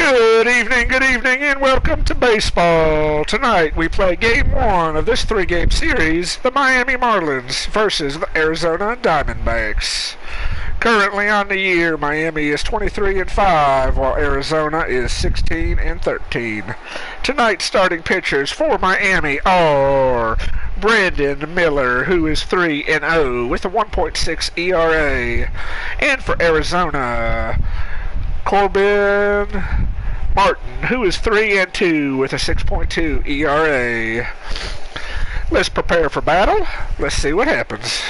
Good evening, and welcome to baseball. Tonight we play Game 1 of this three-game series, the Miami Marlins versus the Arizona Diamondbacks. Currently on the year, Miami is 23-5, while Arizona is 16-13. Tonight's starting pitchers for Miami are Brandon Miller, who is 3-0 with a 1.6 ERA, and for Arizona, Corbin Martin, who is 3-2 with a 6.2 ERA. Let's prepare for battle. Let's see what happens.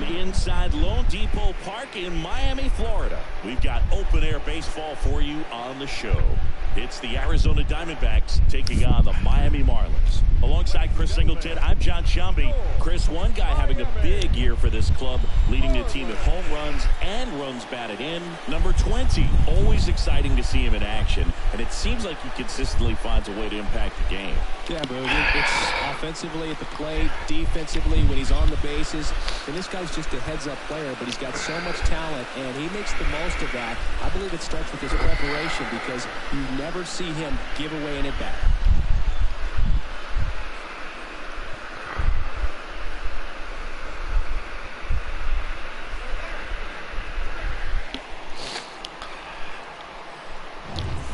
Inside Lone Depot Park in Miami, Florida, we've got open-air baseball for you on the show. It's the Arizona Diamondbacks taking on the Miami Marlins. Alongside Chris Singleton, I'm John Shambi. Chris, one guy having a big year for this club, leading the team in home runs and runs batted in. Number 20, always exciting to see him in action, and it seems like he consistently finds a way to impact the game. Yeah, Boog, it's offensively at the plate, defensively when he's on the bases. And this guy's just a heads-up player, but he's got so much talent, and he makes the most of that. I believe it starts with his preparation because you never see him give away an at-bat.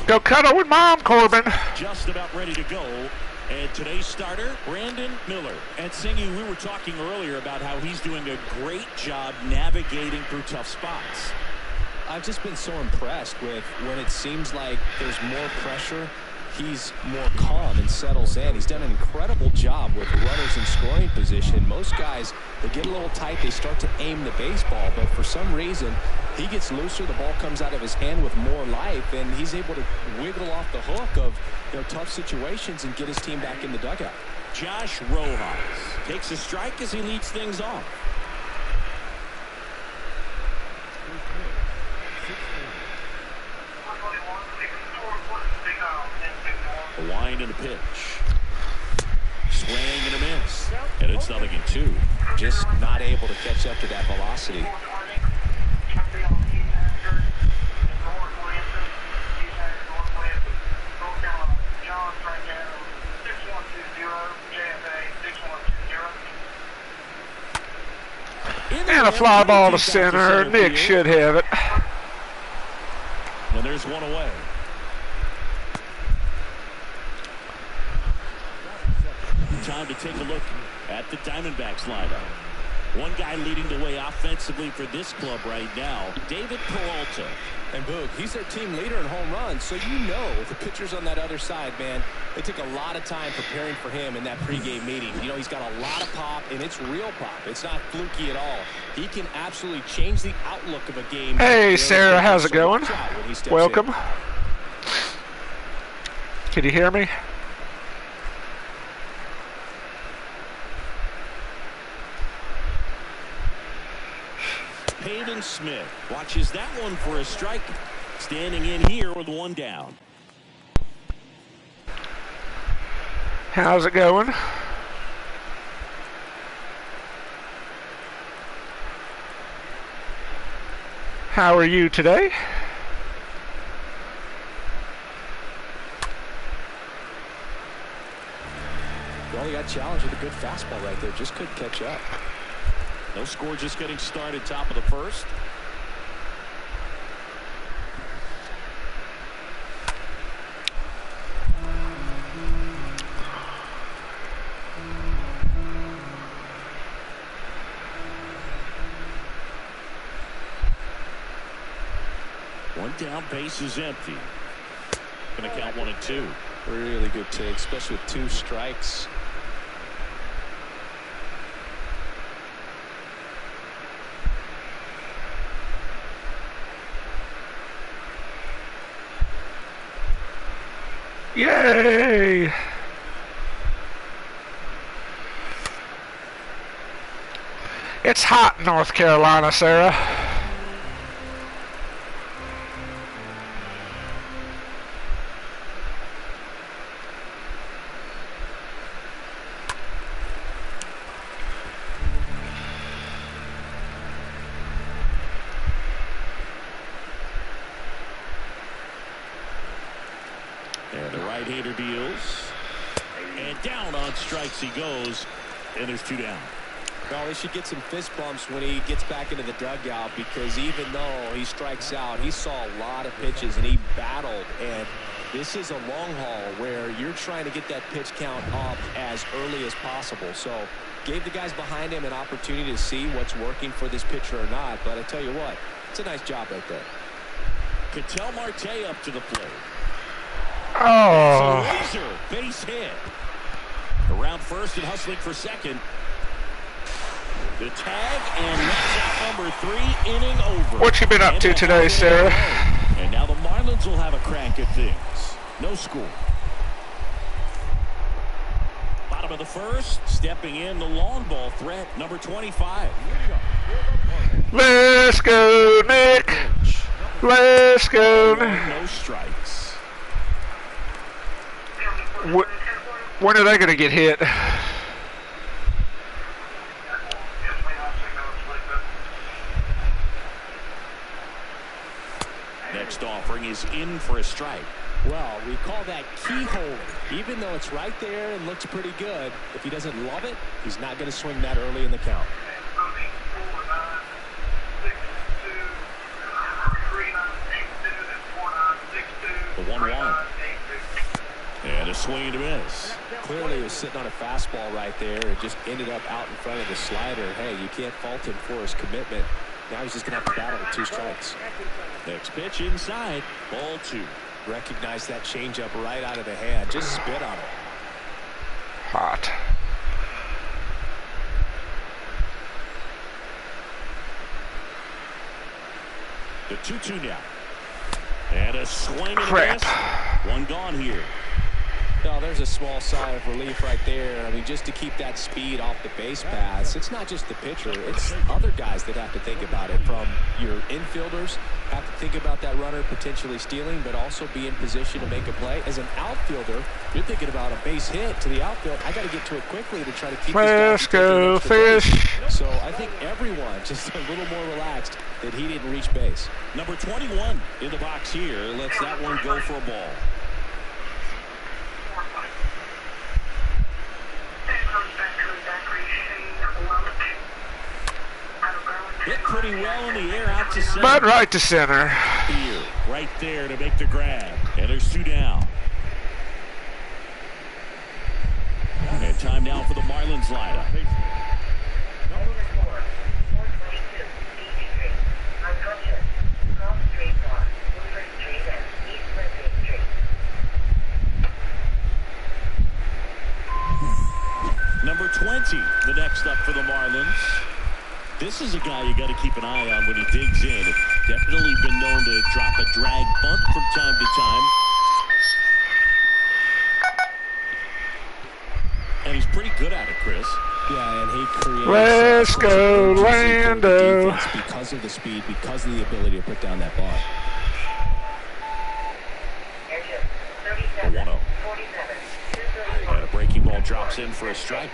Go cuddle with Mom, Corbin. Just about ready to go. And today's starter, Brandon Miller. And Singy, we were talking earlier about how he's doing a great job navigating through tough spots. I've just been so impressed with when it seems like there's more pressure, he's more calm and settles in. He's done an incredible job with runners in scoring position. Most guys, they get a little tight, they start to aim the baseball, but for some reason, he gets looser, the ball comes out of his hand with more life, and he's able to wiggle off the hook of tough situations and get his team back in the dugout. Josh Rojas takes a strike as he leads things off. A wind and a pitch. Swing and a miss. And it's 0-2. Just not able to catch up to that velocity. And a fly ball to center. Nick should have it. And there's one away. Time to take a look at the Diamondbacks lineup. One guy leading the way offensively for this club right now, David Peralta. And Boog, he's their team leader in home runs, so you know the pitchers on that other side, man, they took a lot of time preparing for him in that pregame meeting. You know, he's got a lot of pop, and it's real pop. It's not fluky at all. He can absolutely change the outlook of a game. Hey, Sarah, how's it going? Welcome. Can you hear me? Peyton Smith watches that one for a strike. Standing in here with one down. How's it going? How are you today? Well, he got challenged with a good fastball right there. Just couldn't catch up. No score, just getting started, top of the first. One down, base is empty. Going to count 1-2. Really good take, especially with 2 strikes. Yay! It's hot in North Carolina, Sarah. And the right-hander deals. And down on strikes he goes. And there's 2 down. Well, he should get some fist bumps when he gets back into the dugout, because even though he strikes out, he saw a lot of pitches and he battled. And this is a long haul where you're trying to get that pitch count up as early as possible. So gave the guys behind him an opportunity to see what's working for this pitcher or not. But I tell you what, it's a nice job right there. Ketel Marte up to the plate. Oh. It's a laser base hit. Around first and hustling for second. The tag, and that's out number 3, inning over. What you been up to today, Sarah? And now the Marlins will have a crack at things. No score. Bottom of the first, stepping in the long ball threat, number 25. Let's go, Nick. Let's go. No strikes. When are they going to get hit? Next offering is in for a strike. Well, we call that keyhole. Even though it's right there and looks pretty good, if he doesn't love it, he's not going to swing that early in the count. The 1-1. And a swing and a miss. Clearly he was sitting on a fastball right there. It just ended up out in front of the slider. Hey, you can't fault him for his commitment. Now he's just going to have to battle with 2 strikes. Next pitch inside, ball 2. Recognize that changeup right out of the hand. Just spit on it. Hot. The 2-2 now. And a swing and a Crap. miss. 1 gone here. Oh, there's a small sigh of relief right there. I mean, just to keep that speed off the base paths. It's not just the pitcher. It's other guys that have to think about it. From your infielders, have to think about that runner potentially stealing, but also be in position to make a play. As an outfielder, you're thinking about a base hit to the outfield. I got to get to it quickly to try to keep Let's go, fish. So I think everyone just a little more relaxed that he didn't reach base. Number 21 in the box here. Lets that one go for a ball. Hit pretty well in the air out to center. But right to center. Here, right there to make the grab. And there's 2 down. And time now for the Marlins lineup. Number 20, the next up for the Marlins. This is a guy you got to keep an eye on when he digs in. Definitely been known to drop a drag bunt from time to time. And he's pretty good at it, Chris. Yeah, and he creates. Let's go, Lando. Because of the speed, because of the ability to put down that ball. The 1-0. And a breaking ball drops in for a strike.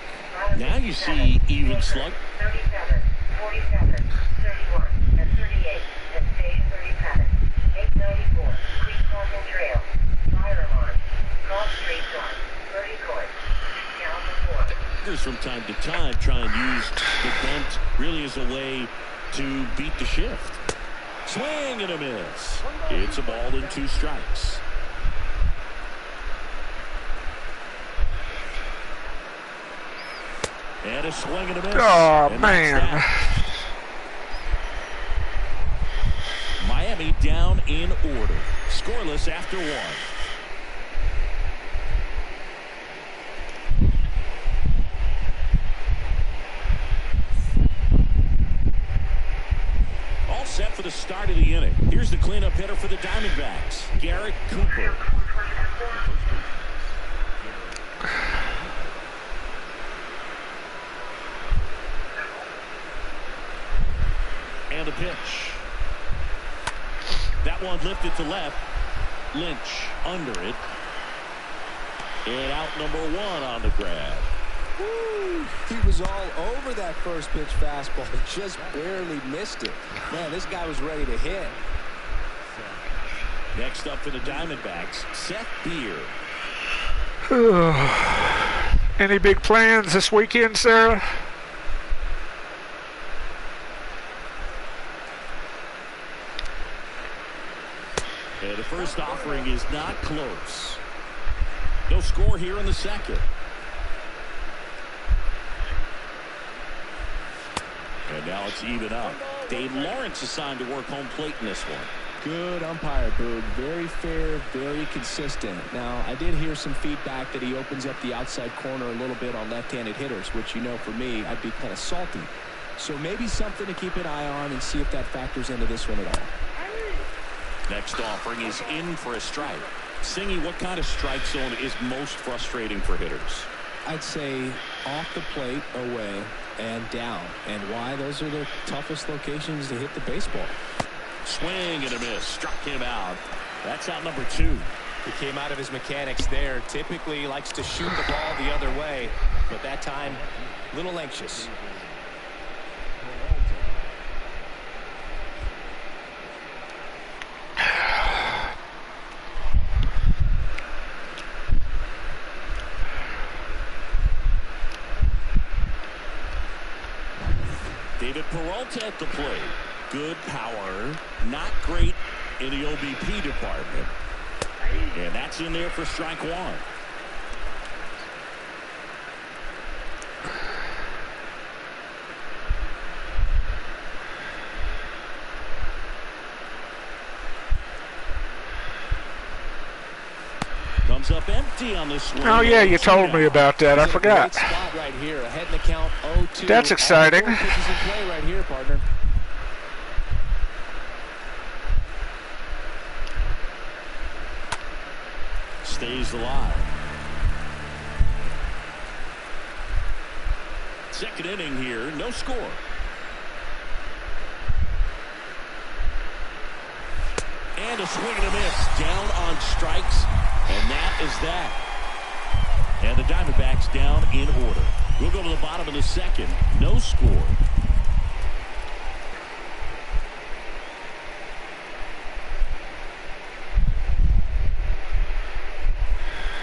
Now you see even slug. 37, 47, 31, and 38, and station 37, 894, Creek Causing Trail, fire alarm, Cross Street Drive, 30 court, down the 4. From time to time try and use the bunt really as a way to beat the shift. Swing and a miss. It's a ball and 2 strikes. And a swing and a miss. Oh, and man. Miami down in order. Scoreless after 1. for the start of the inning. Here's the cleanup hitter for the Diamondbacks, Garrett Cooper. And a pitch. That one lifted to left. Lynch under it. And out number one on the grab. Woo! He was all over that first pitch fastball. Just barely missed it. Man, this guy was ready to hit. Next up for the Diamondbacks, Seth Beer. Any big plans this weekend, Sarah? And the first offering is not close. No score here in the second. And now it's even up. Dave Lawrence assigned to work home plate in this one. Good umpire, Boog. Very fair, very consistent. Now, I did hear some feedback that he opens up the outside corner a little bit on left-handed hitters, which, you know, for me, I'd be kind of salty. So maybe something to keep an eye on and see if that factors into this one at all. Next offering is in for a strike. Singy, what kind of strike zone is most frustrating for hitters? I'd say off the plate, away, and down. And why? Those are the toughest locations to hit the baseball. Swing and a miss. Struck him out. That's out number two. He came out of his mechanics there. Typically he likes to shoot the ball the other way, but that time, a little anxious. David Peralta at the plate. Good power, not great in the OBP department. And that's in there for strike one. Comes up empty on this one. Oh, yeah, you told me about that. I forgot. Spot right here, ahead in the count 0-2. That's exciting. Pitches in play right here, partner. Stays alive. Second inning here, no score. And a swing and a miss. Down on strikes. And that is that. And the Diamondbacks down in order. We'll go to the bottom of the second. No score.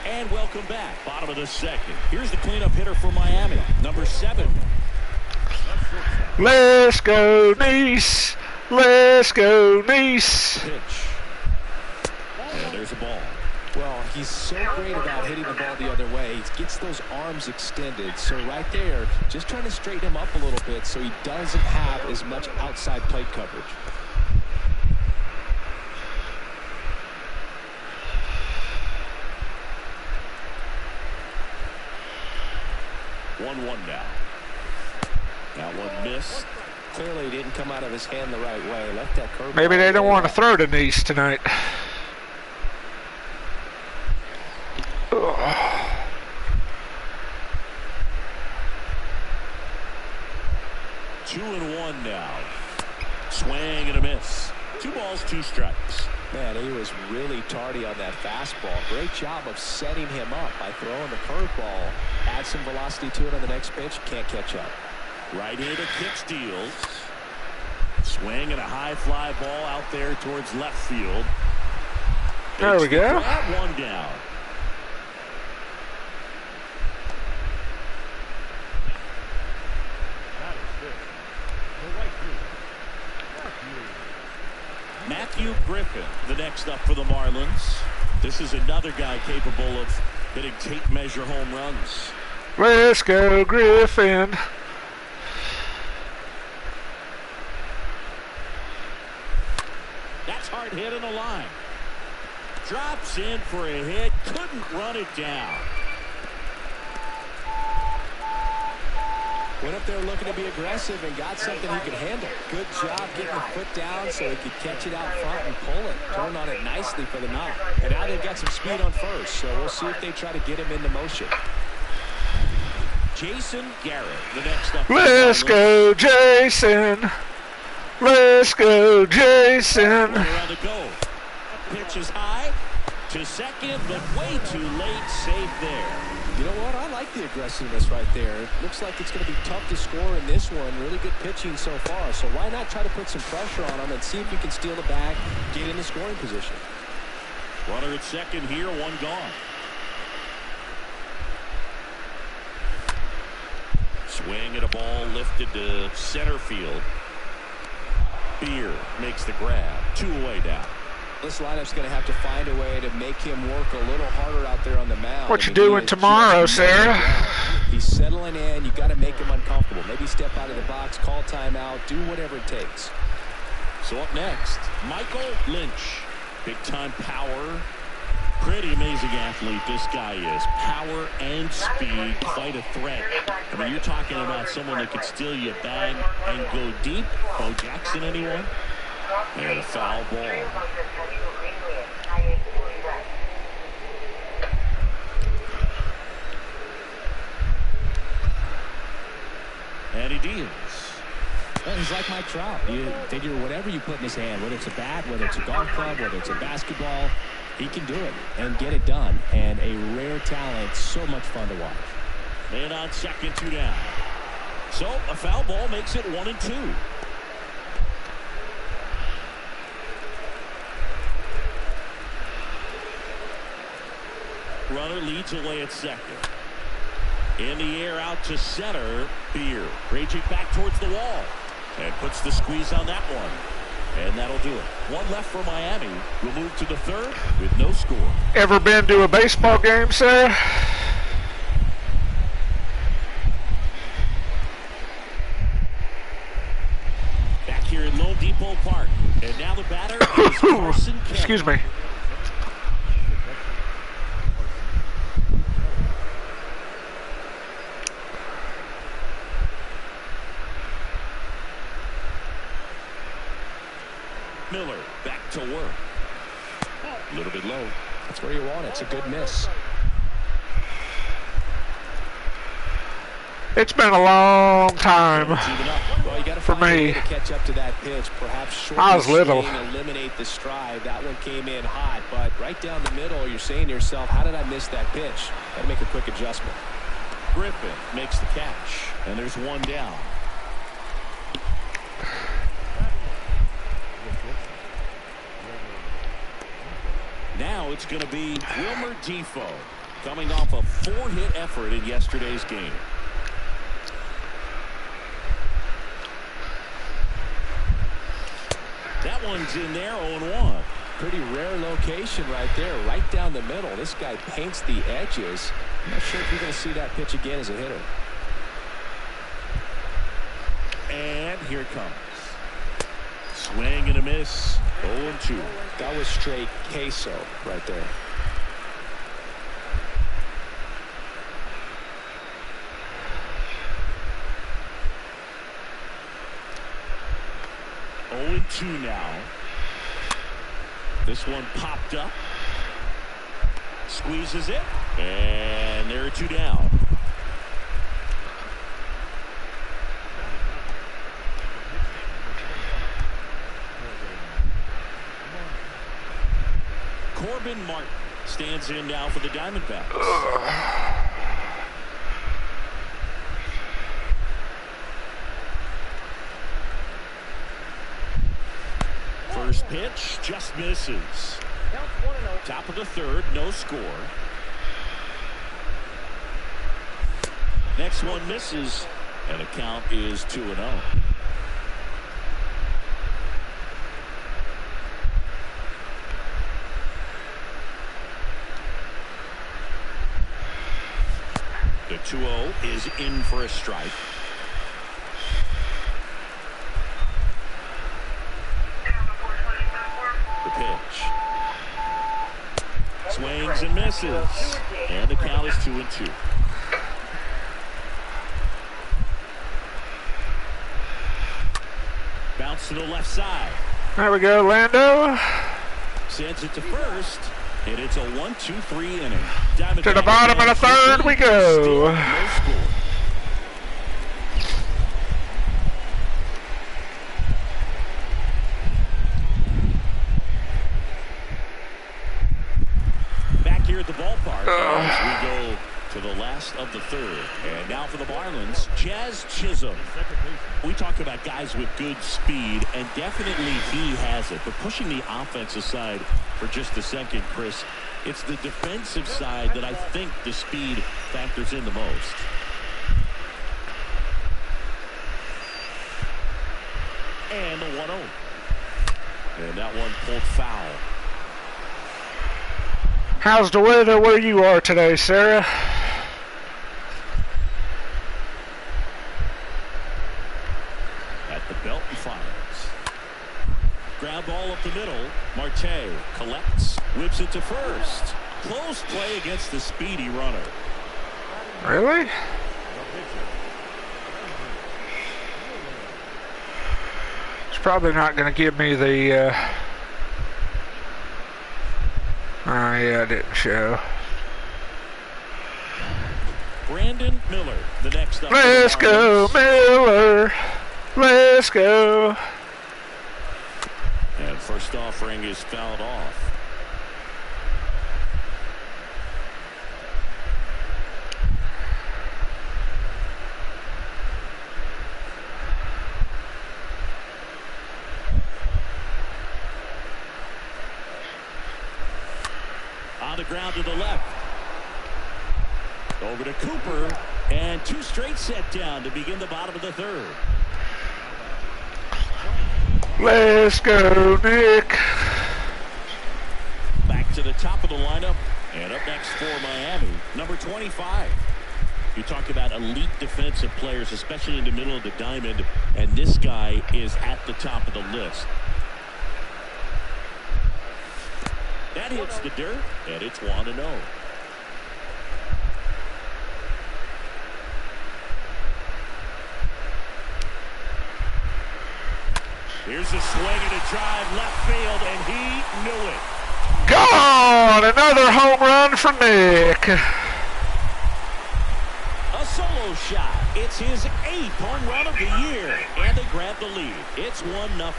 And welcome back. Bottom of the second. Here's the cleanup hitter for Miami. Number 7. Let's go, Nice. Let's go, Nice. Pitch. And there's a ball. Well, he's so great about hitting the ball the other way. He gets those arms extended. So right there, just trying to straighten him up a little bit so he doesn't have as much outside plate coverage. One now. That one missed. Clearly didn't come out of his hand the right way. Left that curve. Maybe they don't want to throw to Nice tonight. Ugh. 2-1 now. Swing and a miss. 2 balls, 2 strikes. Man, he was really tardy on that fastball. Great job of setting him up by throwing the curveball. Add some velocity to it on the next pitch. Can't catch up. Right-hander kick steals. Swing and a high fly ball out there towards left field. There we go. Grab one down. Matthew Griffin, the next up for the Marlins. This is another guy capable of hitting tape measure home runs. Let's go, Griffin. That's hard hit in the line. Drops in for a hit. Couldn't run it down. Went up there looking to be aggressive and got something he could handle. Good job getting the foot down so he could catch it out front and pull it. Turned on it nicely for the knock. And now they've got some speed on first, so we'll see if they try to get him into motion. Jason Garrett, the next up. Let's go, Jason. Let's go, Jason. Around the goal. Pitch is high to second, but way too late. Safe there. You know what? I like the aggressiveness right there. It looks like it's going to be tough to score in this one. Really good pitching so far. So why not try to put some pressure on him and see if you can steal the bag, get in the scoring position. Runner at second here, one gone. Swing at a ball lifted to center field. Beer makes the grab. 2 away now. This lineup's going to have to find a way to make him work a little harder out there on the mound. What you doing tomorrow, Sarah? He's settling in. You got to make him uncomfortable. Maybe step out of the box, call timeout, do whatever it takes. So up next, Michael Lynch. Big time power. Pretty amazing athlete this guy is. Power and speed, quite a threat. I mean, you're talking about someone that could steal you a bag and go deep. Bo Jackson, anyone? And a foul ball. Eddie Diaz. Well, he's like Mike Trout. You figure whatever you put in his hand, whether it's a bat, whether it's a golf club, whether it's a basketball, he can do it and get it done. And a rare talent, so much fun to watch. Man on second, 2 down. So a foul ball makes it 1-2. Runner leads away at second. In the air out to center. Beer raging back towards the wall and puts the squeeze on that one. And that'll do it. One left for Miami. We'll move to the third with no score. Ever been to a baseball game, Sarah? Back here in Lone Depot Park. And now the batter is Carson Kelly. Excuse me. Miller back to work. A little bit low. That's where you want it. It's a good miss. It's been a long time Well, you got to for find a way me. to catch up to that pitch. Perhaps shorten I was the little. swing, eliminate the stride. That one came in hot, but right down the middle, you're saying to yourself, how did I miss that pitch? Got to make a quick adjustment. Griffin makes the catch. And there's one down. Now it's going to be Wilmer Defoe coming off a 4-hit effort in yesterday's game. That one's in there, 0-1. Pretty rare location right there, right down the middle. This guy paints the edges. I'm not sure if you're going to see that pitch again as a hitter. And here it comes. Swing and a miss. 0-2. That was straight queso right there. Two now. This one popped up. Squeezes it. And there are 2 down. Corbin Martin stands in now for the Diamondbacks. First pitch just misses. Top of the third, no score. Next one misses, and the count is 2-0. The 2-0 is in for a strike. The pitch. Swings and misses. And the count is 2-2. Gets to the left side. There we go, Lando. Sends it to first. And it's a 1-2-3 inning. To the bottom of the third we go. No score. Back here at the ballpark as we go to the last of the third. And now for the Marlins, Jazz Chisholm. We talk about guys with good speed, and definitely he has it. But pushing the offense aside for just a second, Chris, it's the defensive side that I think the speed factors in the most. And the 1-0. And that one pulled foul. How's the weather where you are today, Sarah? At the belt and fires. Ground ball up the middle. Marte collects, whips it to first. Close play against the speedy runner. Really? It's probably not going to give me the... Oh, yeah, it didn't show. Brandon Miller, the next up. Let's go, Miller. Let's go. And first offering is fouled off. On the ground to the left. Over to Cooper. And two straight set down to begin the bottom of the third. Let's go, Nick. Back to the top of the lineup. And up next for Miami, number 25. You talk about elite defensive players, especially in the middle of the diamond. And this guy is at the top of the list. That hits the dirt, and it's 1-0. Here's a swing and a drive left field, and he knew it. Gone! Another home run for Nick. A solo shot. It's his 8th home run of the year, and they grab the lead. It's 1-0.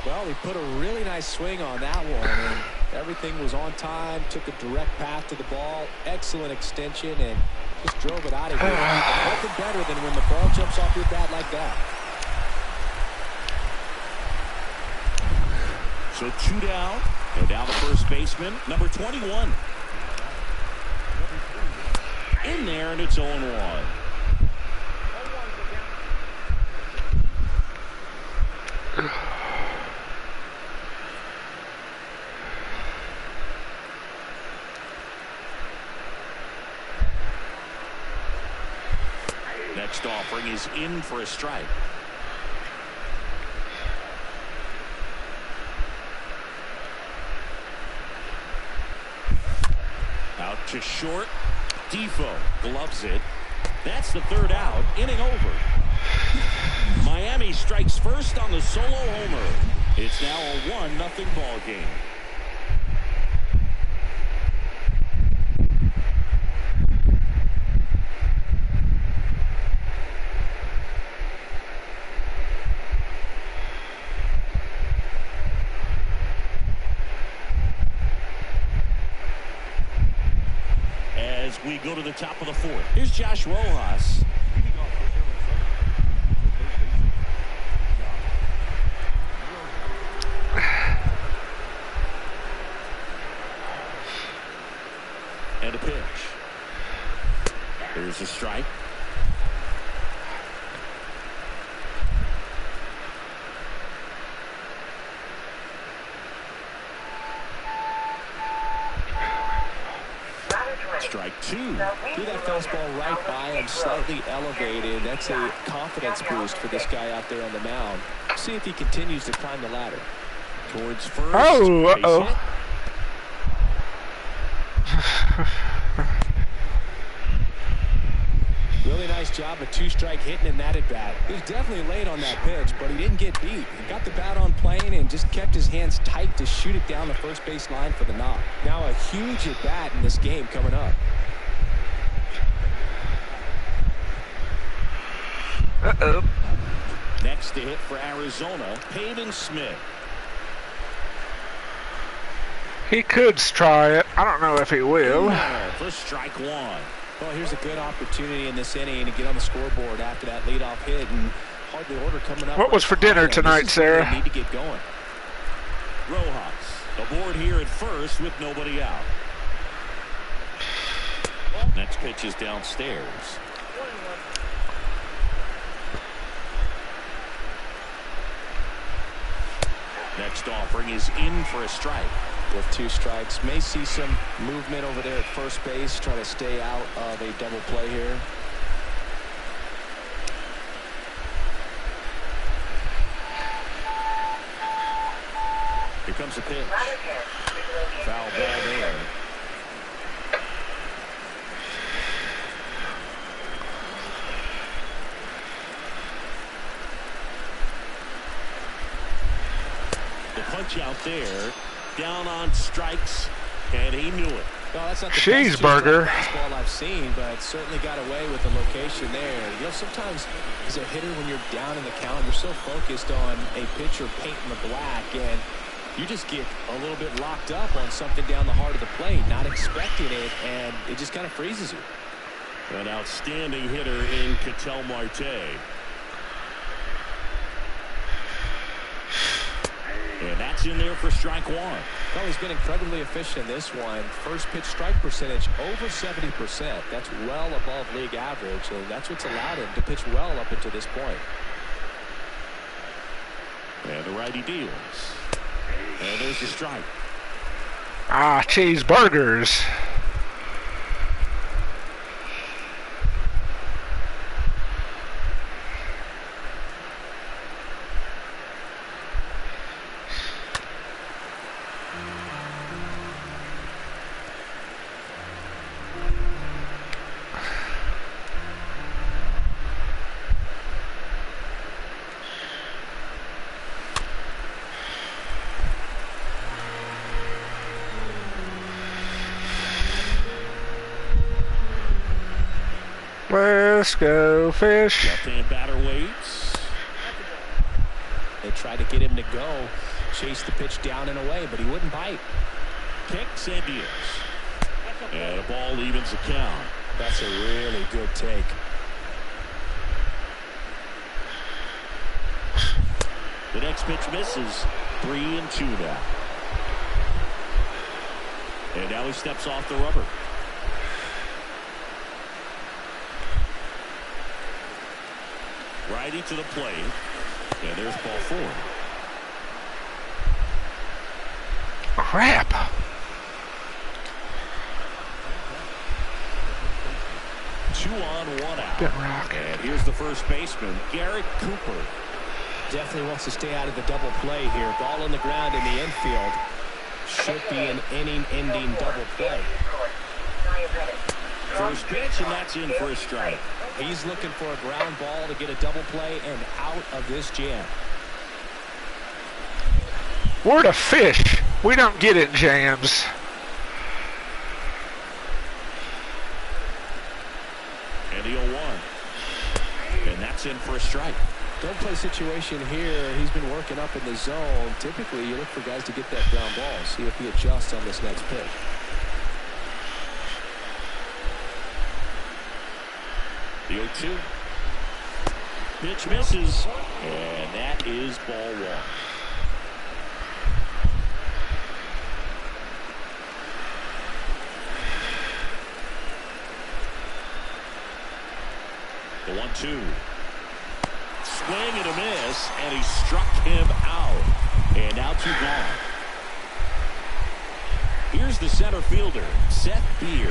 Well, he put a really nice swing on that one, and everything was on time, took a direct path to the ball, excellent extension, and just drove it out of here. Nothing better than when the ball jumps off your bat like that. So 2 down, and down the first baseman, number 21. In there, and it's 0-1. Next offering is in for a strike. Out to short. Defoe gloves it. That's the third out. Inning over. Miami strikes first on the solo homer. It's now a 1-0 ball game. We go to the top of the fourth. Here's Josh Rojas. And a pitch. There's a strike. strike two. Threw that fastball right by him, slightly elevated. That's a confidence boost for this guy out there on the mound. See if he continues to climb the ladder. Towards first. Oh, uh-oh. Really nice job, a two-strike hitting in that at-bat. He was definitely late on that pitch, but he didn't get beat. He got the bat on plane and just kept his hands tight to shoot it down the first base line for the knock. Now a huge at-bat in this game coming up. Uh-oh. Next to hit for Arizona, Peyton Smith. He could try it. I don't know if he will. For strike one. Well, here's a good opportunity in this inning to get on the scoreboard after that leadoff hit, and hardly order coming up. What was for dinner tonight, Sarah? Need to get going. Rojas aboard here at first with nobody out. Next pitch is downstairs. Next offering is in for a strike. With two strikes, may see some movement over there at first base, try to stay out of a double play here. Here comes the pitch. Foul ball there. The punch out there. Down on strikes, and he knew it. Well, that's not the cheeseburger baseball I've seen, but certainly got away with the location there. You know, sometimes as a hitter, when you're down in the count, you're so focused on a pitcher painting the black, and you just get a little bit locked up on something down the heart of the plate, not expecting it, and it just kind of freezes you. An outstanding hitter in Ketel Marte. And that's in there for strike one. Well, he's been incredibly efficient in this one. First pitch strike percentage over 70%. That's well above league average, and that's what's allowed him to pitch well up until this point. And the righty deals. And there's the strike. Ah, cheeseburgers. Let's go fish. Left-hand batter waits. They tried to get him to go, chase the pitch down and away, but he wouldn't bite. Kicks and deals. And a ball evens the count. That's a really good take. The next pitch misses. 3-2 now. And now he steps off the rubber. Righty to the plate. And there's ball four. Crap. Two on, one out. Good rock. And here's the first baseman, Garrett Cooper. Definitely wants to stay out of the double play here. Ball on the ground in the infield. Should be an inning-ending double play. First pitch, and that's in for a strike. He's looking for a ground ball to get a double play and out of this jam. We're to fish. We don't get in jams. And the 0-1. And that's in for a strike. Don't play situation here. He's been working up in the zone. Typically, you look for guys to get that ground ball. See if he adjusts on this next pitch. The 0-2. Pitch misses. And that is ball one. The 1-2. Swing and a miss, and he struck him out. And now two gone. Here's the center fielder, Seth Beer.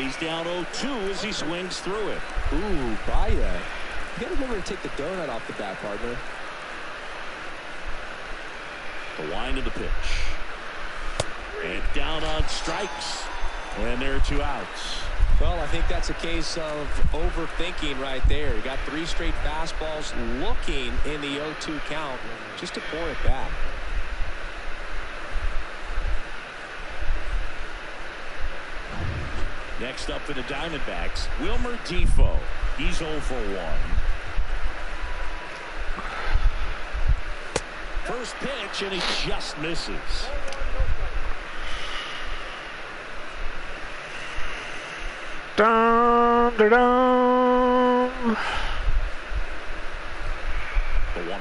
And he's down 0-2 as he swings through it. Ooh, buy that. You got to remember to take the donut off the bat, partner. The wind of the pitch. And down on strikes. And there are 2 outs. Well, I think that's a case of overthinking right there. You got 3 straight fastballs looking in the 0-2 count just to pour it back. Next up for the Diamondbacks, Wilmer Defoe. He's 0 for 1. First pitch, and he just misses. Dun, dun, dun. The 1-0.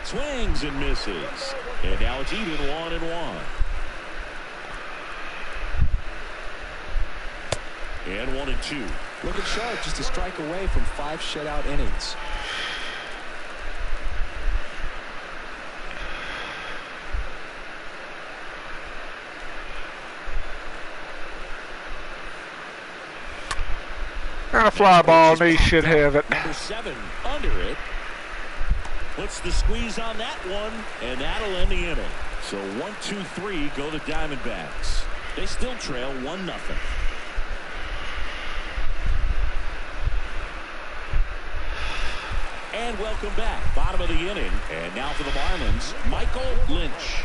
Swings and misses. And now it's even 1-1. And 1-2. Looking sharp, just a strike away from 5 shutout innings. And a fly ball, and he should have it. Number 7 under it. Puts the squeeze on that one, and that'll end the inning. So 1-2-3 go the Diamondbacks. They still trail 1-0. And welcome back. Bottom of the inning. And now for the Marlins, Michael Lynch.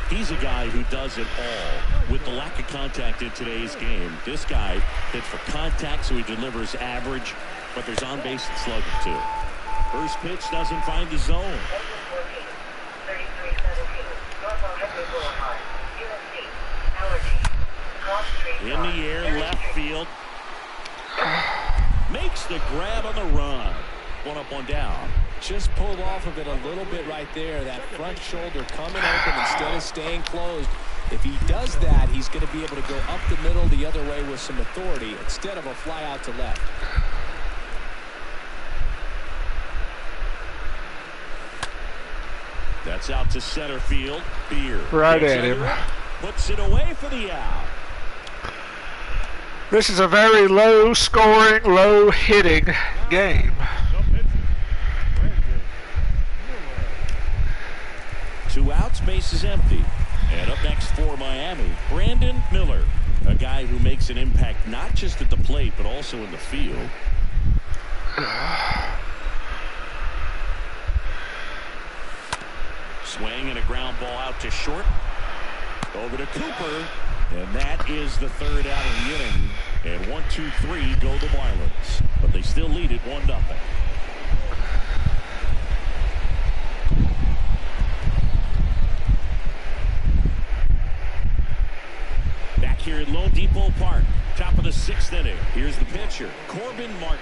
He's a guy who does it all. With the lack of contact in today's game, this guy hits for contact, so he delivers average, but there's on base and slugging too. First pitch doesn't find the zone. In the air, left field. Makes the grab on the run. 1 up, 1 down. Just pulled off of it a little bit right there. That front shoulder coming open instead of staying closed. If he does that, he's going to be able to go up the middle the other way with some authority instead of a fly out to left. That's out to center field. Beer. Right at him. Puts it away for the out. This is a very low scoring, low hitting game. 2 outs, base is empty. And up next for Miami, Brandon Miller, a guy who makes an impact not just at the plate but also in the field. Swing and a ground ball out to short. Over to Cooper, and that is the 3rd out of the inning. And 1-2-3 go the Marlins, but they still lead it 1-0. Here at Lone Depot Park, top of the 6th inning. Here's the pitcher, Corbin Martin.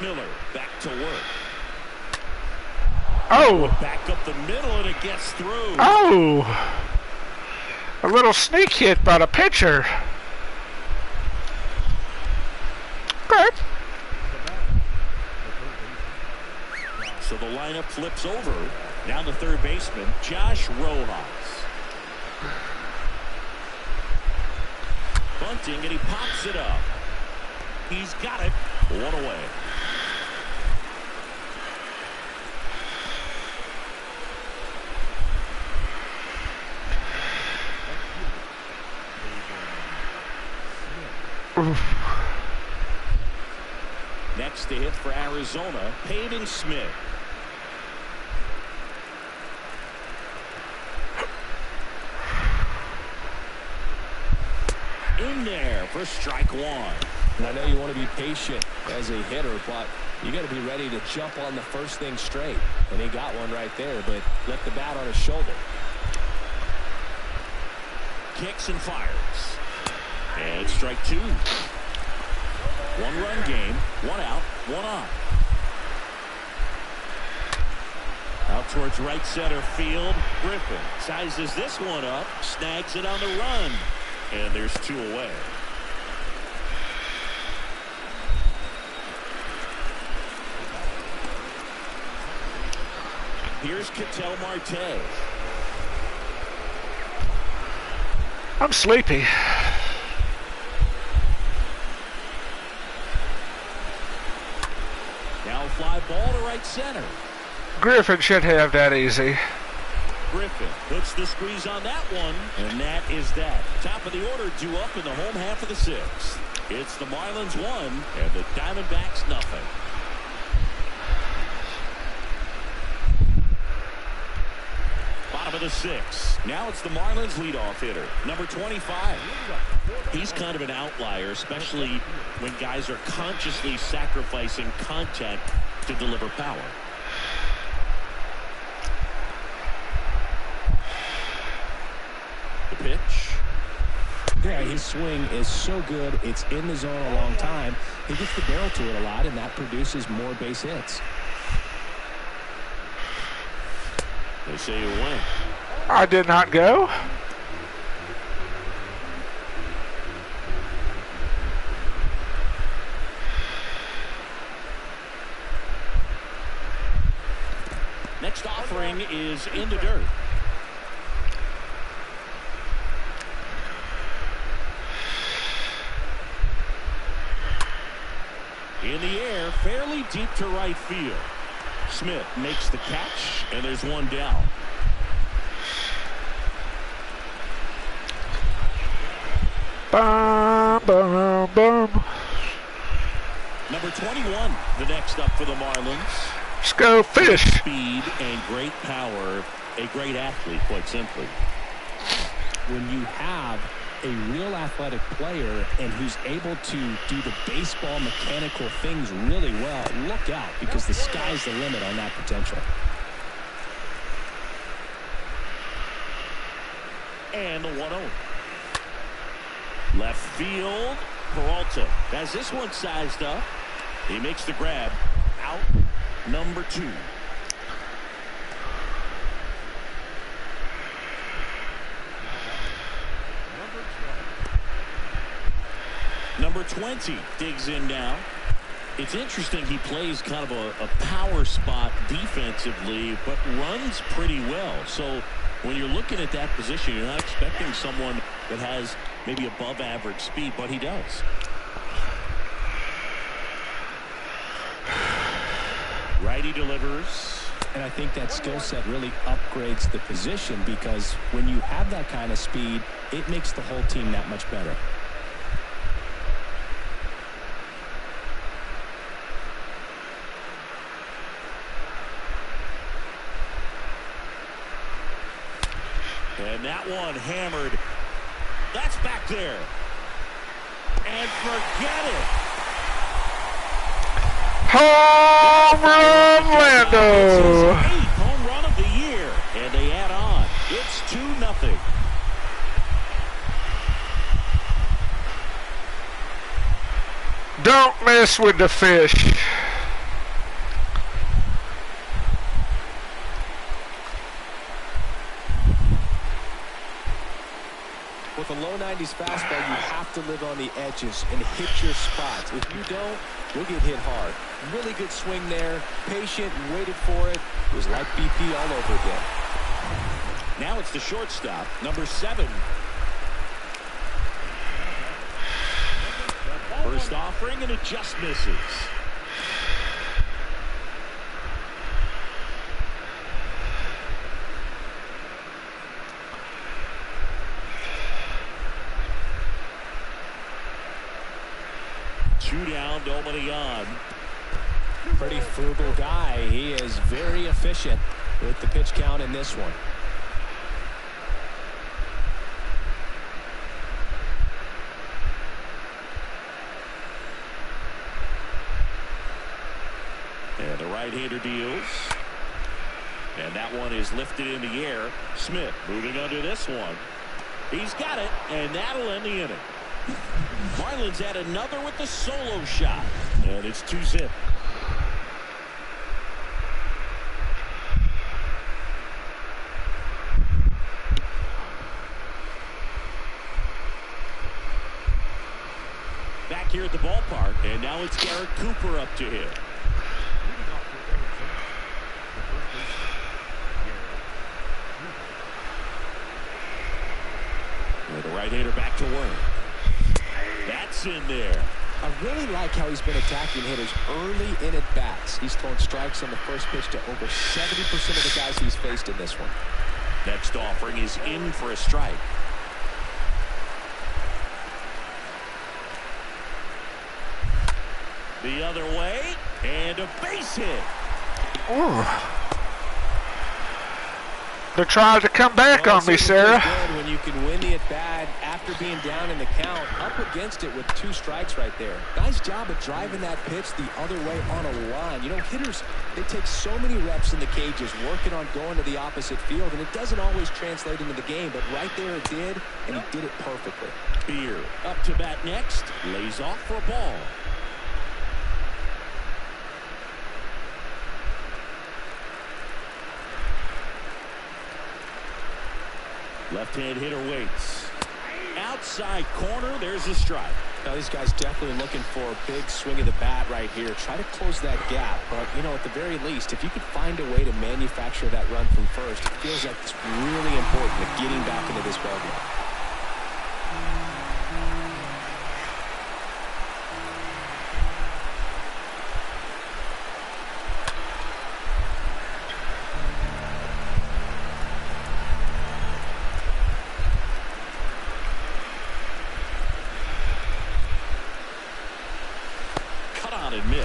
Miller back to work. Oh! Back up the middle, and it gets through. Oh! A little sneak hit by the pitcher. Good. So the lineup flips over. Down the third baseman, Josh Rojas. Bunting, and he pops it up. He's got it. 1 away. Next to hit for Arizona, Peyton Smith. In there for strike 1. And I know you want to be patient as a hitter, but you got to be ready to jump on the first thing straight. And he got one right there, but left the bat on his shoulder. Kicks and fires. And strike 2. 1-run game, 1 out, 1 on. Out towards right center field. Griffin sizes this one up, snags it on the run, and there's 2 away. Here's Ketel Marte. I'm sleepy. Now fly ball to right center. Griffin should have that easy. Griffin puts the squeeze on that one, and that is that. Top of the order due up in the home half of the sixth. It's the Marlins 1 and the Diamondbacks nothing. Bottom of the sixth. Now it's the Marlins leadoff hitter, number 25. He's kind of an outlier, especially when guys are consciously sacrificing contact to deliver power. The pitch. Yeah, his swing is so good. It's in the zone a long time. He gets the barrel to it a lot, and that produces more base hits. They say you win. I did not go. Next offering is in the dirt. In the air, fairly deep to right field. Smith makes the catch, and there's one down. Bum, bum, bum. Number 21, the next up for the Marlins. Let's go fish. Speed and great power. A great athlete, quite simply. When you have a real athletic player and who's able to do the baseball mechanical things really well, look out, because the sky's the limit on that potential. And the 1-0. Left field, Peralta has this one sized up. He makes the grab. Out number 2. Number 20 digs in now. It's interesting, he plays kind of a power spot defensively, but runs pretty well. So when you're looking at that position, you're not expecting someone that has maybe above average speed, but he does. Righty delivers. And I think that skill set really upgrades the position, because when you have that kind of speed, it makes the whole team that much better. And that one hammered. That's back there. And forget it. Home run, Lando. 8th home run of the year. And they add on. It's 2-0. Don't mess with the fish. With a low 90s fastball, you have to live on the edges and hit your spots. If you don't, you'll get hit hard. Really good swing there. Patient, waited for it. It was like BP all over again. Now it's the shortstop, number 7. First offering, and it just misses. Two down, nobody on. Pretty frugal guy. He is very efficient with the pitch count in this one. And the right-hander deals. And that one is lifted in the air. Smith moving under this one. He's got it, and that'll end the inning. Marlins had another with the solo shot. And it's 2-0. Back here at the ballpark, and now it's Garrett Cooper up to hit. back to work. That's in there. I really like how he's been attacking hitters early in at bats. He's thrown strikes on the first pitch to over 70% of the guys he's faced in this one. Next offering is in for a strike. The other way, and a base hit. Oh. They're trying to come back on me, Sarah. Good when you can win the at-bat after being down in the count, up against it with 2 strikes right there. Nice job of driving that pitch the other way on a line. You know, hitters, they take so many reps in the cages, working on going to the opposite field, and it doesn't always translate into the game, but right there it did, and he did it perfectly. Beer up to bat next, lays off for a ball. Left-hand hitter waits. Outside corner, there's a strike. Now these guys definitely looking for a big swing of the bat right here. Try to close that gap. But, you know, at the very least, if you could find a way to manufacture that run from first, it feels like it's really important to getting back into this ballgame.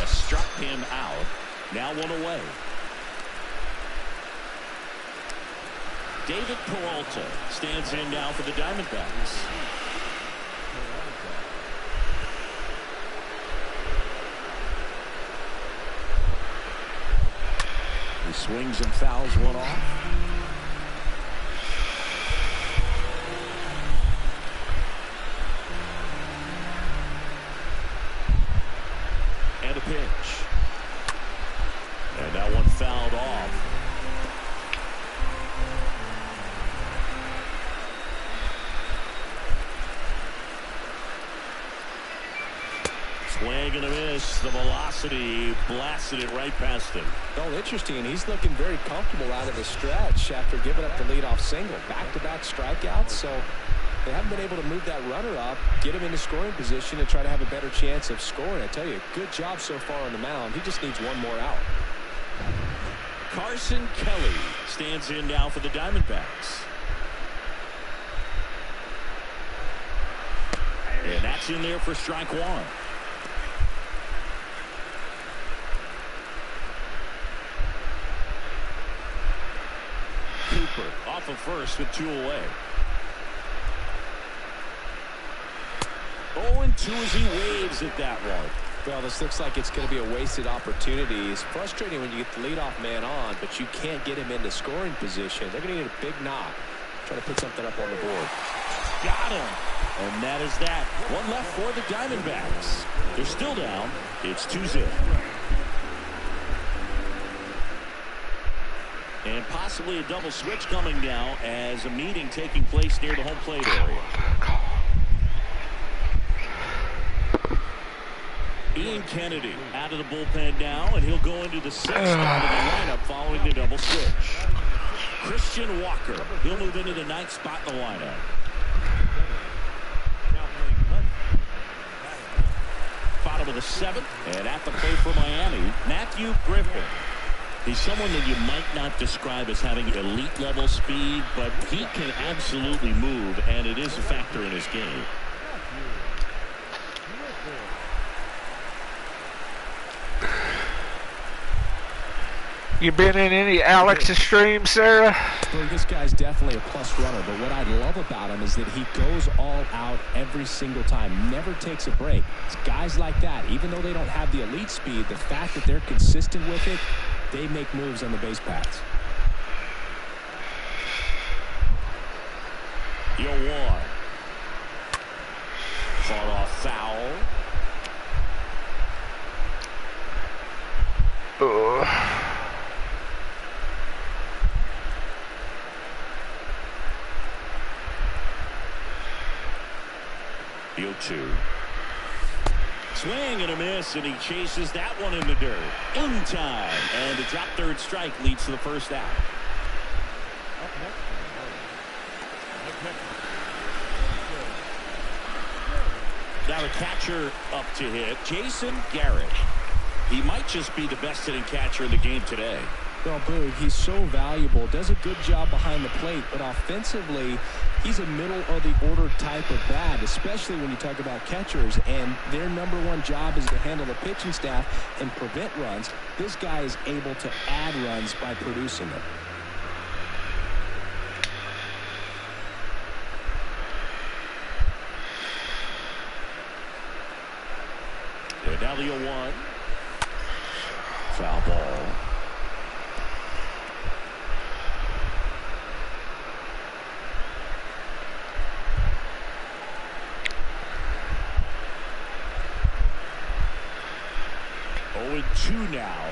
Struck him out. Now one away. David Peralta stands in now for the Diamondbacks. He swings and fouls one off. And a pitch. And that one fouled off. Swing and a miss. The velocity blasted it right past him. Oh, interesting. He's looking very comfortable out of the stretch after giving up the leadoff single. Back-to-back strikeouts, so they haven't been able to move that runner up, get him into scoring position, and try to have a better chance of scoring. I tell you, good job so far on the mound. He just needs one more out. Carson Kelly stands in now for the Diamondbacks. And that's in there for strike one. Cooper off of first with 2 away. 0-2 as he waves at that one. Well, this looks like it's going to be a wasted opportunity. It's frustrating when you get the leadoff man on, but you can't get him into scoring position. They're going to need a big knock. Try to put something up on the board. Got him. And that is that. One left for the Diamondbacks. They're still down. It's 2-0. And possibly a double switch coming now as a meeting taking place near the home plate area. Ian Kennedy out of the bullpen now, and he'll go into the 6th spot of the lineup following the double switch. Christian Walker, he'll move into the 9th spot in the lineup. Bottom of the 7th, and at the plate for Miami, Matthew Griffin. He's someone that you might not describe as having elite level speed, but he can absolutely move, and it is a factor in his game. You been in any Alex's streams, Sarah? Well, this guy's definitely a plus runner, but what I love about him is that he goes all out every single time, never takes a break. It's guys like that, even though they don't have the elite speed, the fact that they're consistent with it, they make moves on the base paths. 0-1. Fought off foul. Ugh. 0-2. Swing and a miss, and he chases that one in the dirt. In time, and the drop third strike leads to the first out. Now the catcher up to hit, Jason Garrett. He might just be the best hitting catcher in the game today. Well, Boog, he's so valuable, does a good job behind the plate, but offensively, he's a middle-of-the-order type of bat, especially when you talk about catchers, and their #1 job is to handle the pitching staff and prevent runs. This guy is able to add runs by producing them. And now the 0-1. Foul ball. Two now.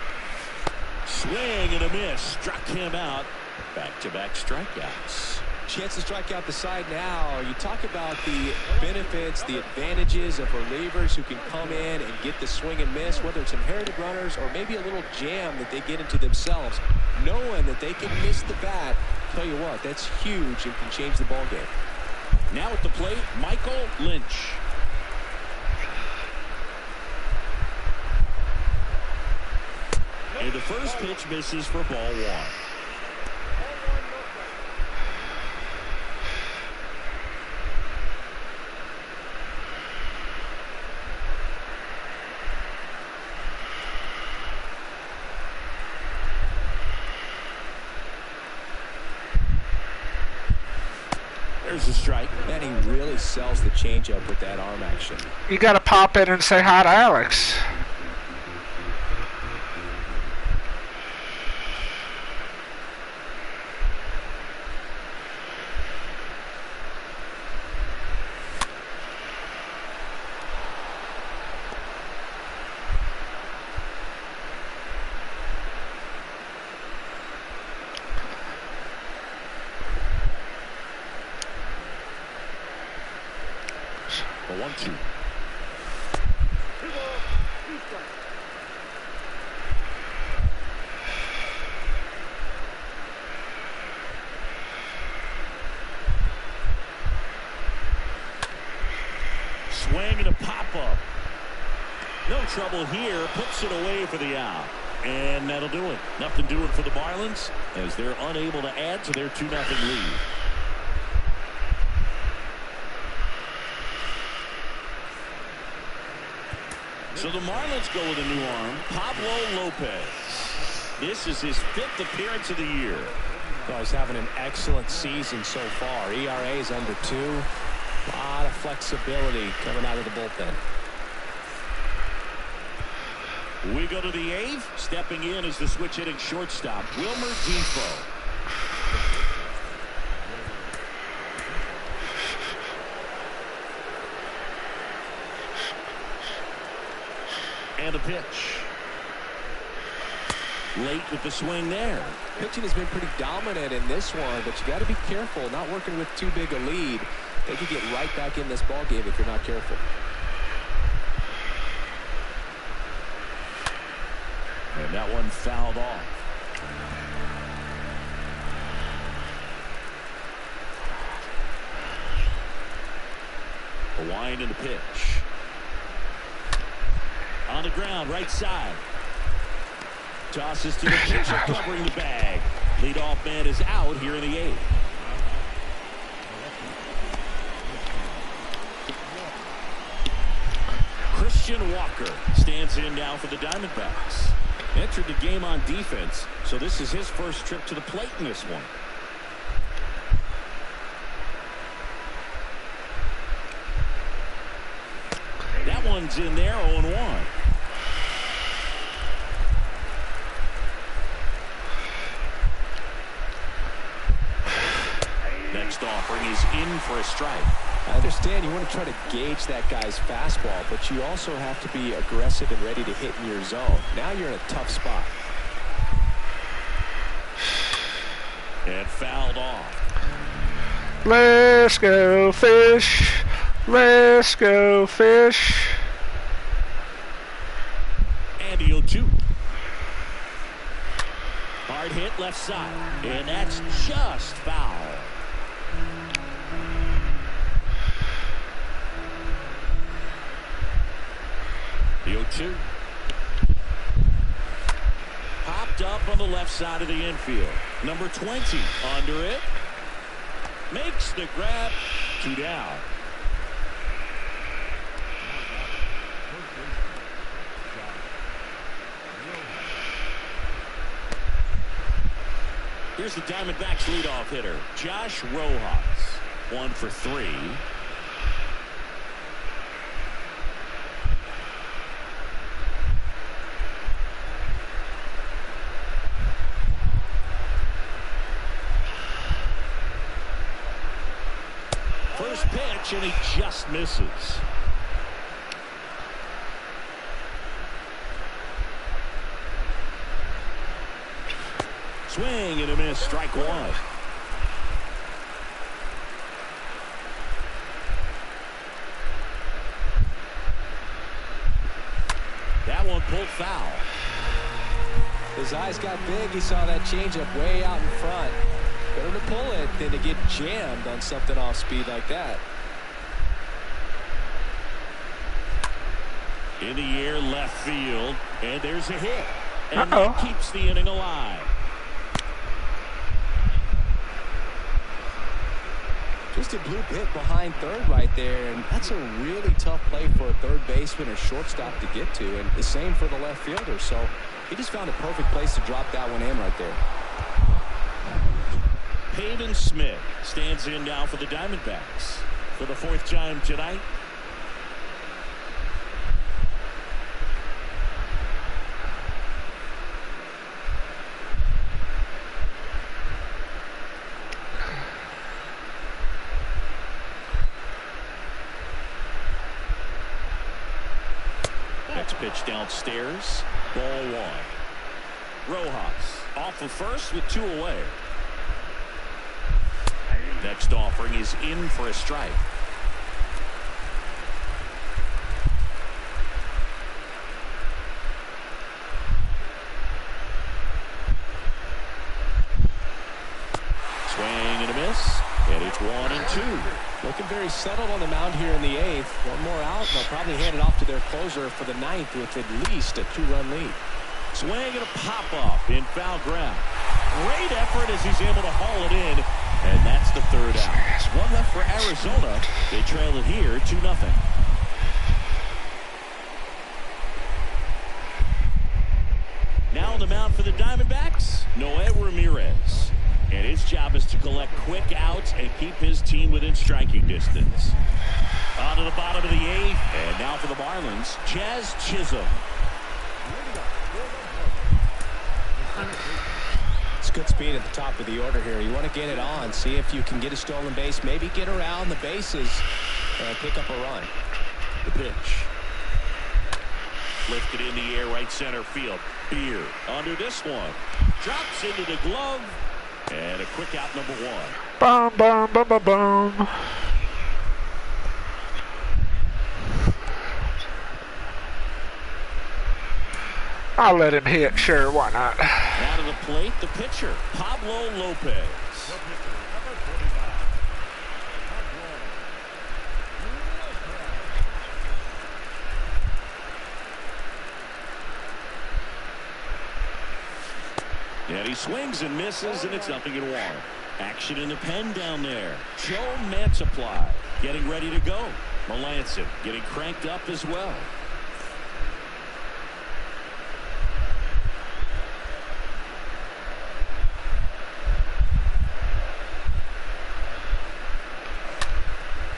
Swing and a miss. Struck him out. Back-to-back strikeouts. Chance to strike out the side now. You talk about the benefits, the advantages of relievers who can come in and get the swing and miss, whether it's inherited runners or maybe a little jam that they get into themselves. Knowing that they can miss the bat, tell you what, that's huge and can change the ball game. Now at the plate, Michael Lynch. And the first pitch misses for ball 1. There's a strike. And he really sells the changeup with that arm action. You got to pop in and say hi to Alex. A 1-2. Swing and a pop-up. No trouble here. Puts it away for the out. And that'll do it. Nothing doing for the Marlins as they're unable to add to their 2-0 lead. So the Marlins go with a new arm, Pablo Lopez. This is his 5th appearance of the year. Well, he's having an excellent season so far. ERA is under 2. A lot of flexibility coming out of the bullpen. We go to the 8th. Stepping in is the switch hitting shortstop, Wilmer Defoe. And a pitch. Late with the swing there. Pitching has been pretty dominant in this one, but you got to be careful. Not working with too big a lead. They could get right back in this ball game if you're not careful. And that one fouled off. A wind and a pitch. On the ground, right side. Tosses to the pitcher, covering the bag. Leadoff man is out here in the 8th. Christian Walker stands in now for the Diamondbacks. Entered the game on defense, so this is his first trip to the plate in this one. That one's in there, 0-1. Next offering is in for a strike. I understand you want to try to gauge that guy's fastball, but you also have to be aggressive and ready to hit in your zone. Now you're in a tough spot. And fouled off. Let's go fish. Let's go fish. And the 0-2. Hard hit left side. And that's just foul. 0-2. Popped up on the left side of the infield. Number 20 under it. Makes the grab. 2 down. Here's the Diamondbacks leadoff hitter, Josh Rojas. 1 for 3. First pitch, and he just misses. Swing and a miss, strike 1. That one pulled foul. His eyes got big. He saw that changeup way out in front. Better to pull it than to get jammed on something off speed like that. In the air, left field, and there's a hit. And that keeps the inning alive. Just a bloop hit behind third right there, and that's a really tough play for a third baseman or shortstop to get to, and the same for the left fielder. So he just found a perfect place to drop that one in right there. Peyton Smith stands in now for the Diamondbacks for the 4th time tonight. Next pitch downstairs. Ball 1. Rojas off of first with 2 away. Next offering is in for a strike. Swing and a miss, and it's 1-2. Looking very settled on the mound here in the 8th. One more out, and they'll probably hand it off to their closer for the 9th with at least a 2-run lead. Swing and a pop-up in foul ground. Great effort as he's able to haul it in, and that's the 3rd out. 1 left for Arizona. They trail it here 2-0. Now on the mound for the Diamondbacks, Noé Ramirez. And his job is to collect quick outs and keep his team within striking distance. On to the bottom of the 8th, and now for the Marlins, Jazz Chisholm. It's good speed at the top of the order here. You want to get it on, see if you can get a stolen base, maybe get around the bases and pick up a run. The pitch. Lifted in the air, right center field. Beer under this one. Drops into the glove. And a quick out, number 1. Boom, boom, boom, boom, boom. I'll let him hit, sure, why not? Out of the plate, the pitcher, Pablo Lopez. And he swings and misses, and it's 0-1. Action in the pen down there. Joe Mantiply getting ready to go. Melanson getting cranked up as well.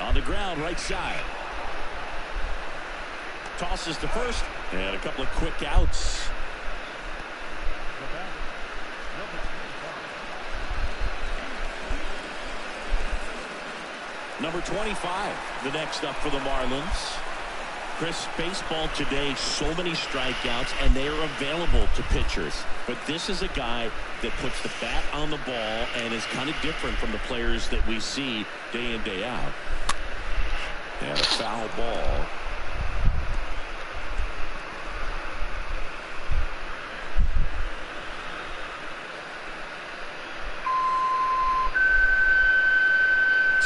On the ground, right side. Tosses to first, and a couple of quick outs. Number 25, the next up for the Marlins. Chris, baseball today, so many strikeouts, and they are available to pitchers. But this is a guy that puts the bat on the ball and is kind of different from the players that we see day in, day out. And a foul ball.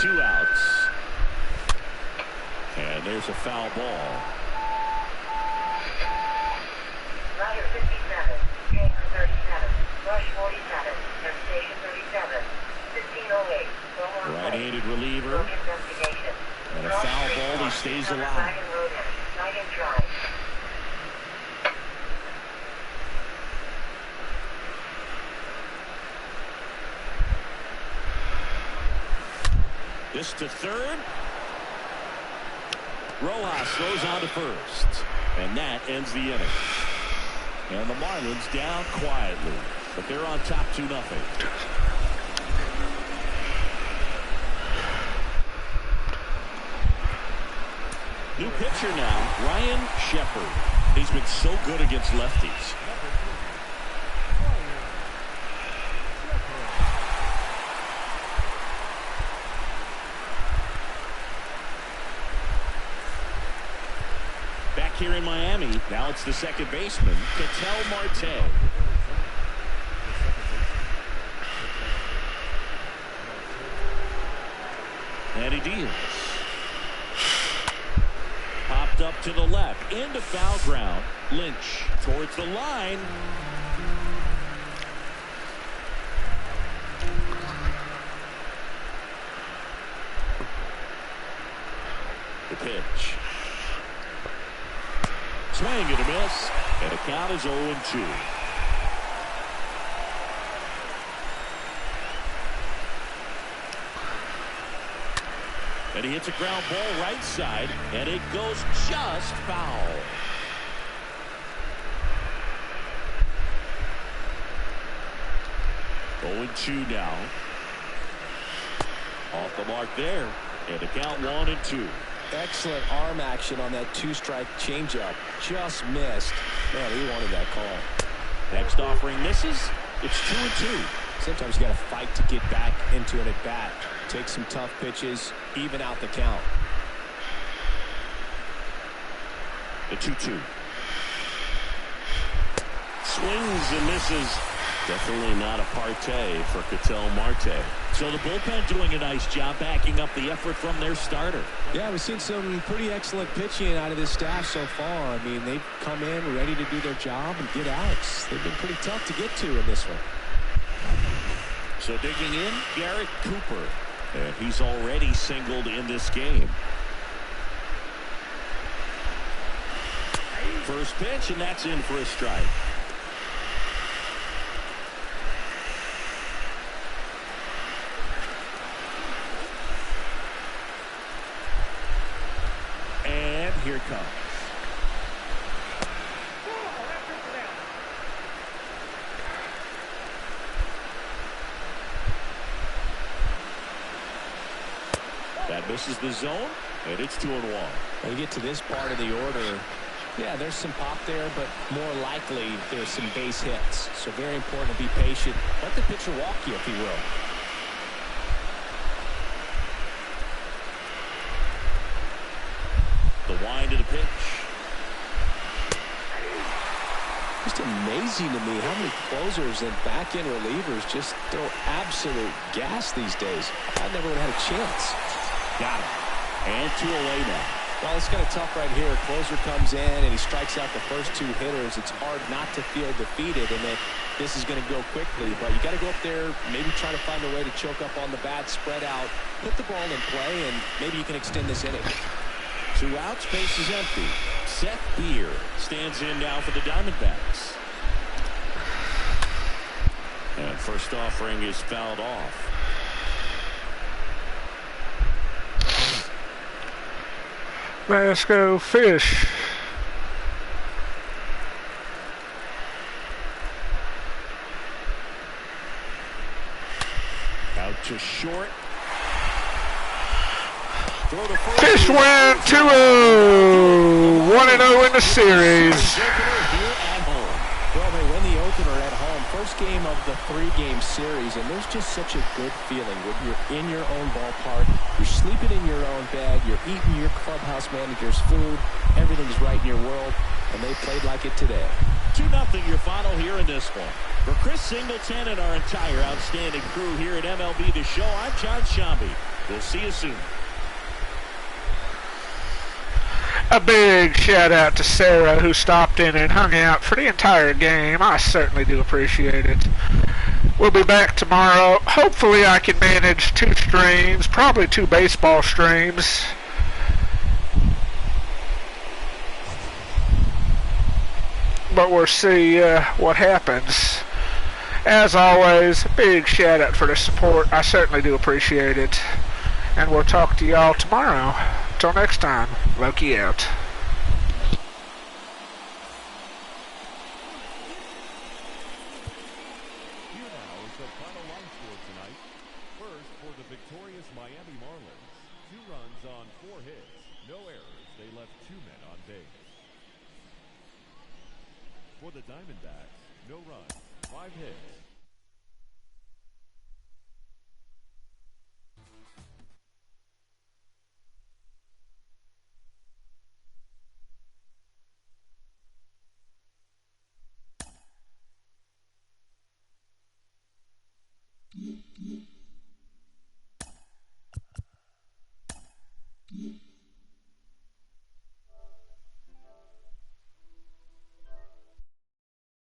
Two outs. And there's a foul ball. stays Cover alive. wagon road end. Wagon drive. This to third. Rojas throws on to first. And that ends the inning. And the Marlins down quietly. But they're on top 2-0. New pitcher now, Ryan Shepherd. He's been so good against lefties. Back here in Miami, now it's the second baseman, Ketel Marte. And he deals. Popped up to the left, into foul ground. Lynch towards the line. The pitch. Swing and a miss, and the count is 0-2. And he hits a ground ball right side, and it goes just foul. Going 2 now. Off the mark there, and the count 1-2. Excellent arm action on that 2-strike changeup. Just missed. Man, he wanted that call. Next offering misses. It's 2-2. Sometimes you got to fight to get back into an at-bat. Take some tough pitches, even out the count. The 2-2. Swings and misses. Definitely not a partay for Ketel Marte. So the bullpen doing a nice job backing up the effort from their starter. Yeah, we've seen some pretty excellent pitching out of this staff so far. I mean, they've come in ready to do their job and get outs. They've been pretty tough to get to in this one. So digging in, Garrett Cooper. And he's already singled in this game. First pitch, and that's in for a strike. And here it comes. That misses the zone, and it's 2-1. When you get to this part of the order, yeah, there's some pop there, but more likely there's some base hits. So very important to be patient. Let the pitcher walk you, if he will. The wind of the pitch. Just amazing to me how many closers and back-end relievers just throw absolute gas these days. I never would have had a chance. Got it. And 2 away now. Well, it's kind of tough right here. Closer comes in and he strikes out the first 2 hitters. It's hard not to feel defeated and that this is going to go quickly. But you got to go up there, maybe try to find a way to choke up on the bat, spread out, put the ball in play, and maybe you can extend this inning. 2 outs, base is empty. Seth Beer stands in now for the Diamondbacks. And first offering is fouled off. Let's go fish. Out to short. Throw to first. Fish win 2-0. 1-0 in the series. Well, they win the opener at home. First game of the 3-game series, and there's just such a good feeling when you're in your own ballpark, you're sleeping in your own bed, you're eating your clubhouse manager's food, everything's right in your world, and they played like it today. 2-0 your final here in this one. For Chris Singleton and our entire outstanding crew here at MLB The Show, I'm John Shambi. We'll see you soon. A big shout out to Sarah, who stopped in and hung out for the entire game. I certainly do appreciate it. We'll be back tomorrow. Hopefully I can manage 2 streams, probably 2 baseball streams. but we'll see what happens. As always, big shout out for the support. I certainly do appreciate it. And we'll talk to y'all tomorrow. Till next time, Loki out. Here now is the final line score tonight. First, for the victorious Miami Marlins, 2 runs on 4 hits, no errors. They left 2 men on base. For the Diamondbacks, no runs, 5 hits,